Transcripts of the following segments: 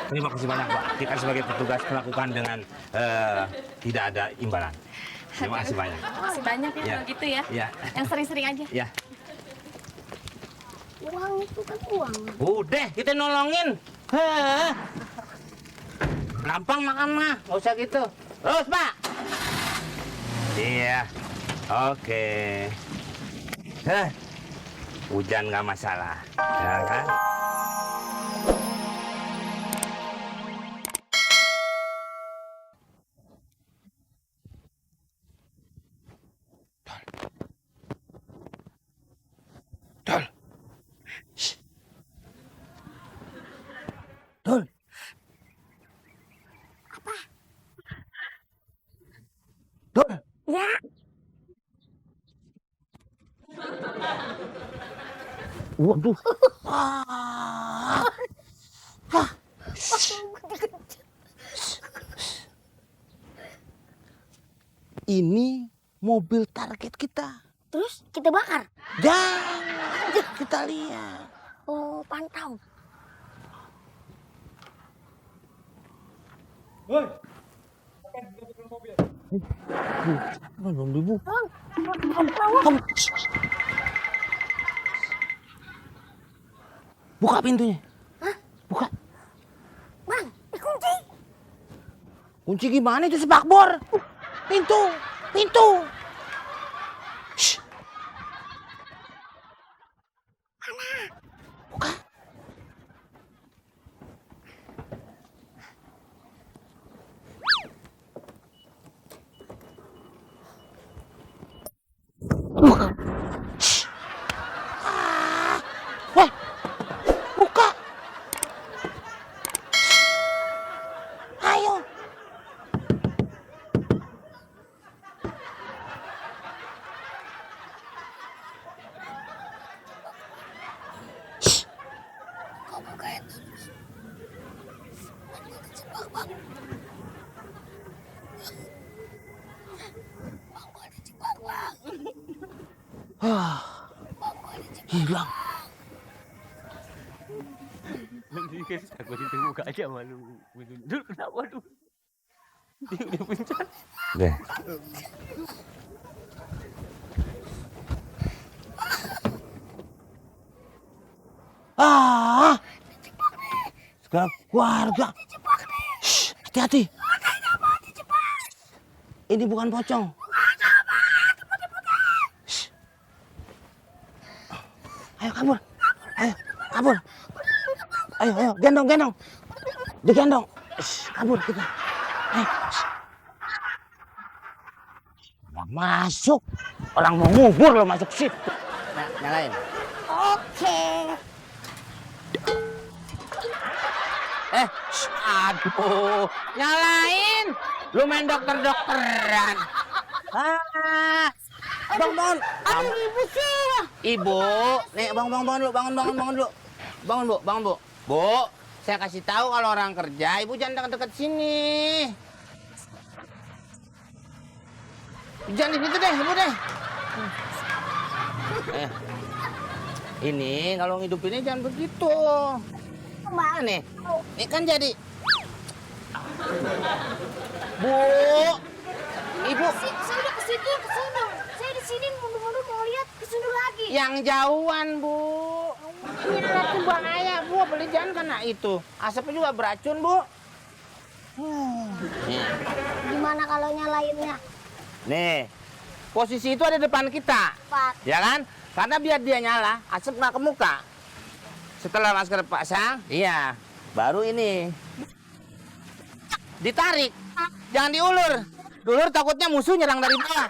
Terima kasih banyak, Pak. Kita sebagai petugas melakukan dengan tidak ada imbalan. Terima kasih banyak. Makasih banyak ya, kalau gitu ya. Ya. Yang sering-sering aja. Ya. Uang itu kan uang. Udah, kita nolongin. Heh. Gampang makan mah, nggak usah gitu. Terus, Pak. Iya. Oke. Heh. Hujan nggak masalah, ya kan? Dol. Shh. Dol. Apa? Dol. Ya. Waduh. Ini mobil target kita. Terus kita bakar. Jangan kita lihat. Oh, pantau. Woi, Belum dibuka. Bang, Buka pintunya. Hah? Buka. Bang, dikunci. Kunci gimana itu spakbor? Pintu. Pintu. Shh. Buka. Buka. Shh. Wah. Buka. Ayo. Shh. Kau bukain terus. Bang, dijebak, Bang. Bang, gua dijebak, Bang. Ah, Bang, gua dijebak. hilang. nanti guys, aku di buka aja malu. Dul, kenapa dul? Dia pencet. Deh. Ah, sekarang keluarga. Shh, hati-hati. Ini bukan pocong. Shh. Ayo kabur. Ayo kabur. Ayo, gendong, gendong. Digendong. Shh, kabur kita. Ayo. Shh. Orang masuk. Orang mau ngubur lo masuk situ. Nah, nyalain. Oke. Shh, aduh, nyalain. Lu main dokter-dokteran. Ah, bangun. Aduh, ibu sih. Ibu, nih bangun dulu, bangun dulu. Bangun Bu. Bu, saya kasih tahu kalau orang kerja, Ibu jangan dekat-dekat sini. Jangan di situ deh, Ibu deh. Ini kalau ngidupinnya jangan begitu. Kemana nih? Ini kan jadi. Bu, Ibu. Saya udah kesini, kesana. Saya di sini mundur-mundur mau lihat kesini lagi. Yang jauhan, Bu. Ini racun bahaya, Bu. Beli jangan kena itu. Asapnya juga beracun, Bu. Nih. Gimana kalau nyalainnya? Nih, posisi itu ada depan kita, Pak. ya kan? Karena biar dia nyala, asap nggak ke muka. Setelah masker pasang, iya, baru ini ditarik, jangan diulur. Diulur takutnya musuh nyerang dari bawah.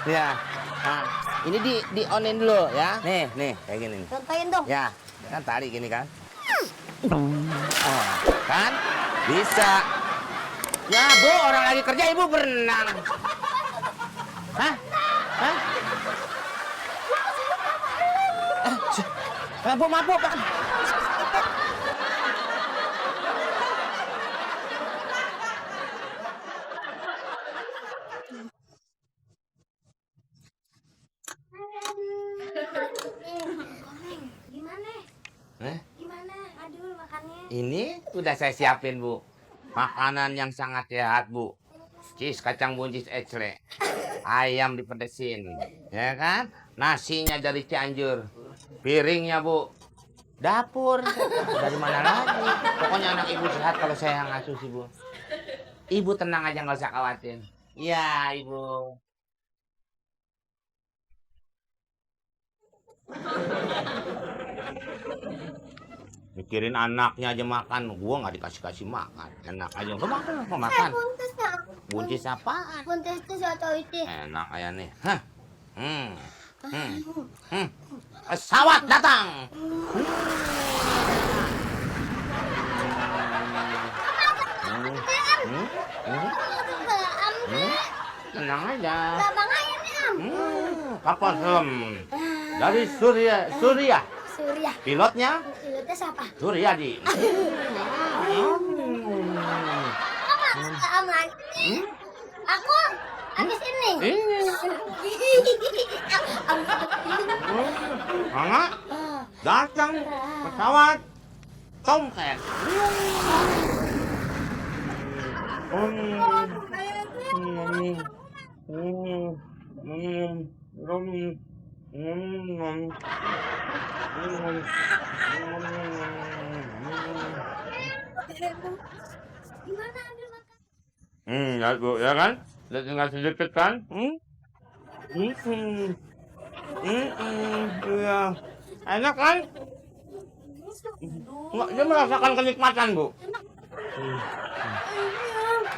Ya, nah, ini di onin dulu ya. Nih, kayak gini. Nih. Contohin dong. Ya, kan tarik gini kan? Oh, kan? Bisa. Ya, Bu, orang lagi kerja, Ibu berenang. Hah? Hah? Bu, maaf, Bu. Gimana? Eh? Gimana? Aduh, makannya. Ini udah saya siapin, Bu. Makanan yang sangat sehat, Bu. Cheese kacang buncis ecele. Ayam dipedesin, ya kan? Nasinya dari Cianjur. Piringnya, Bu. Dapur. Dari mana lagi? Pokoknya anak ibu sehat kalau saya yang ngasuh sih, Bu. Ibu tenang aja, nggak usah khawatir. Iya, Ibu. Mikirin anaknya aja makan, gua nggak dikasih makan. Enak aja, gua makan, mau makan. Buntisnya. Buncis apaan? Buntis itu soto itu. Enak aja nih. Hah? Pesawat datang. Tenang aja. Abang ayamnya Am. Kapal selam dari Surya. Surya. Pilotnya Pilotnya siapa? Suryadi. Aman. Aku habis ini. Mama datang pesawat Tomcat. Gimana ambil makan? Ya Bu, ya kan? Udah tinggal sedikit kan? Iya. Enak kan? Nggak, dia merasakan kenikmatan, Bu.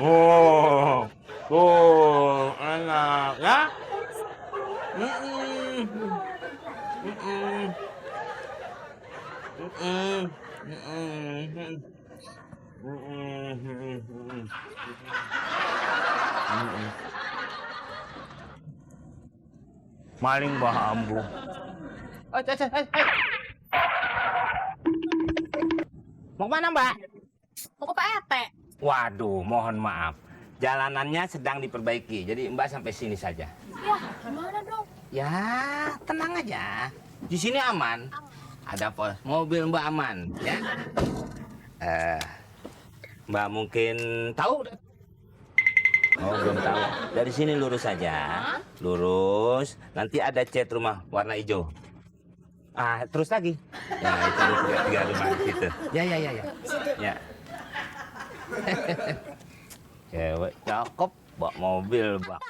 Oh, tuh, enak, ya? Maling bah ambu. Mau kemana, Mbak? Mau ke Pak RT. Waduh, mohon maaf. Jalanannya sedang diperbaiki, jadi Mbak sampai sini saja. Ya, gimana dong? Ya, tenang aja. Di sini aman. Ada pos mobil Mbak aman, ya. Mbak mungkin tahu? Oh, belum tahu. Dari sini lurus saja. Lurus, nanti ada cat rumah warna hijau. Terus lagi. Ya, itu tiga rumah gitu. Ya. Ya. Cewek cakep, bawa mobil, Mbak.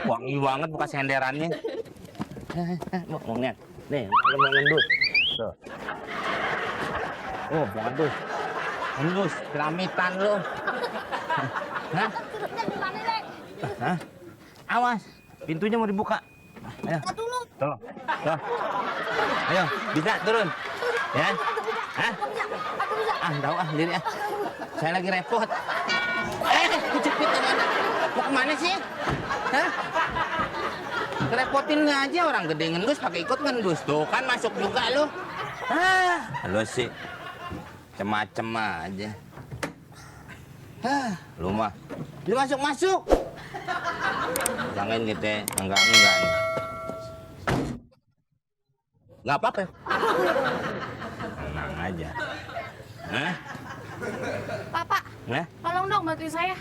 Wangi banget buka senderannya. Mau lihat. Nih, kalau mau ngendus. Tuh. Oh, mau ngendus. Ngendus, keramitan lo. Hah? Hah? Awas, pintunya mau dibuka. Ayo. Tuh. Ayo, bisa turun. Ya? Hah? Tahu sendiri ah. Saya lagi repot. Kecepit anak. Mau kemana sih? Hah? Kerepotin aja orang gede ngendus pakai ikut ngendus. Tuh kan masuk juga lo. Lo sih macem-macem aja. Lu mah. Lu masuk. Jangan gitu ya. Enggak nih. Enggak apa-apa. Tenang aja. Papa, tolong dong bantuin saya.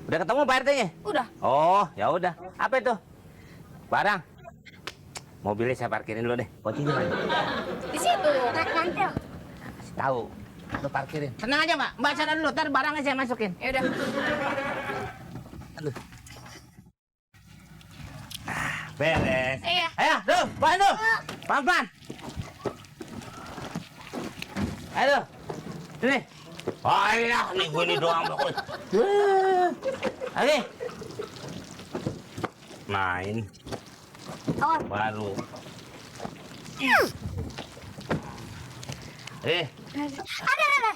Udah ketemu Pak RT-nya? Udah. Oh, ya udah. Apa itu? Barang. Mobilnya saya parkirin dulu deh. Kuncinya mana? Di situ. Nanti. Kasih tahu. Lu parkirin. Tenang aja, Mbak. Mbak sana dulu, ntar barangnya saya masukin. Ya udah. Aduh. Beres. Iya. Ayo, tuh, bantu. Pelan-pelan. Ayo. Sini. Alah, nih gue nih doang pokoknya. Oke. Main. Baru.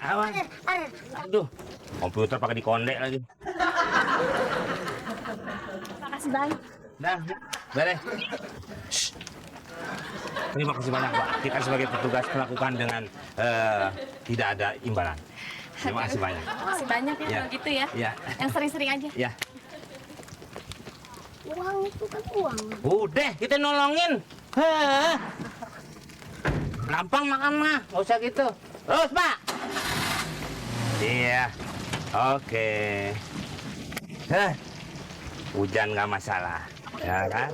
Awan. Aduh, komputer pakai dikondek lagi. Makasih banyak. Dah, beres. Terima kasih banyak, Pak. Kita sebagai petugas melakukan dengan tidak ada imbalan. Terima kasih banyak. Makasih banyak ya, kalau gitu ya. Iya. Yang sering-sering aja. Ya. Uang itu kan uang. Udah, kita nolongin. Gampang makan mah, nggak usah gitu. Terus, Pak. Iya, oke. Hujan nggak masalah, ya kan?